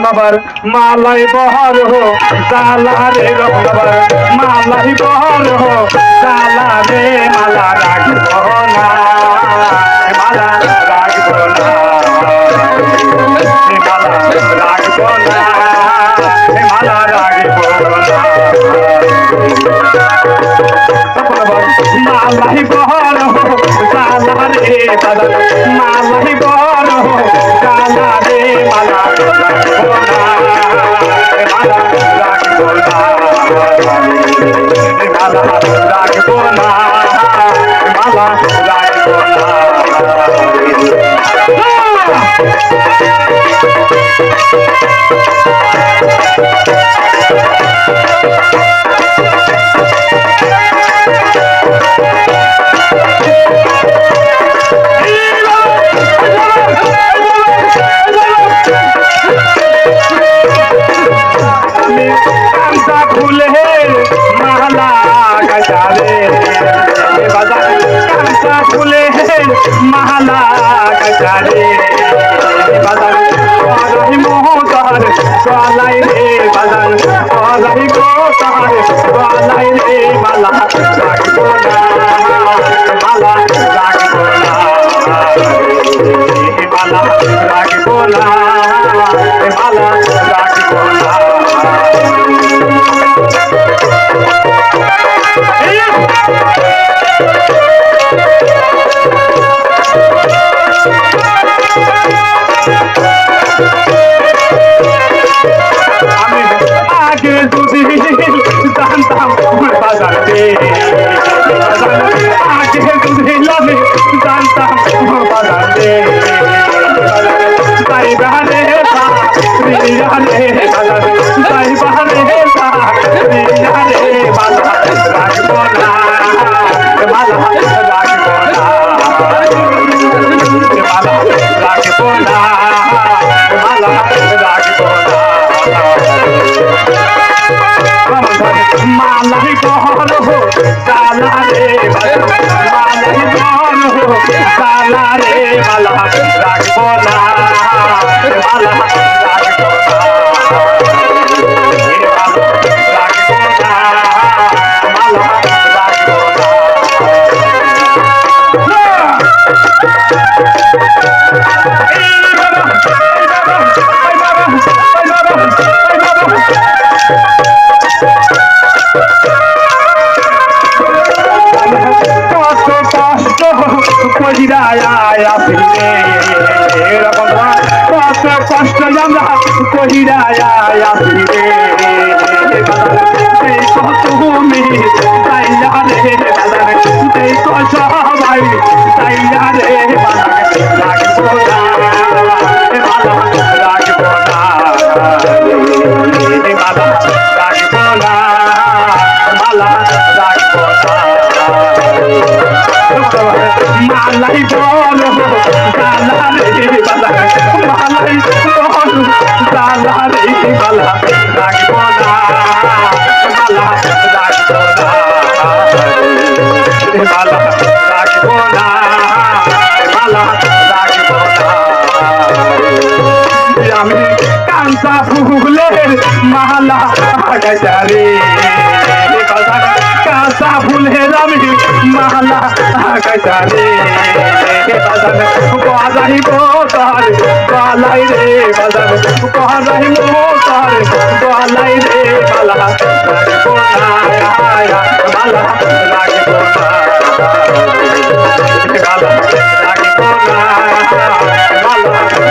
রমনবার মালাই বহর হো জালা রে রমনবার মালাই বহর হো জালা রে মালা রাখব না মালা রাখব না মালা রাখব না মালা রাখব না মালাই বহর হো জালা রে বাদল মালাই বহর হো জালা রে মালা রাখব না মালা রাখব না মালা রাখব না মালা রাখব না মালা গাজারে বাজার করাই মোহতার গলাই রে বাজার করাই গোতার গলাই রে মালা রাখব না মালা রাখব না মালা রাখব না মালা রাখব না জানতাম বাজারে আগে যদি লাগে জানতাম বাজারে তাই বাহারে রিয়ারে বাজারে তাই বাহারে রিয়ারে মালা রাখব না মালা রাখব না মালা রাখব না মালা রাখব না মালাই বহর হো জালা রে মালাই বহর হো জালা রে মালা রাখব না মালা রাখব না রাখব না মালা রাখব না কষ্ট আমরা কহিরায়া ফিরে তুমি তাইলা রে সবাই তাইলা রে রাখব না মালা রাখব না মালা রাখব না মালা রাখব না মালাই বল জালা রে বালা মালাই বল জালা রে বালা রাখব না মালা রাখব না মালা রাখব না মালা রাখব না আমি কাঁচা ফুলের মালা গাজারে কাঁচা ফুলের আমি মালা গাজারে বাজারি মোতার গলাই রে বাজার গলাই মোতার গলাই রে মালা রাখব না মালা রাখব না মালা রাখব না মালা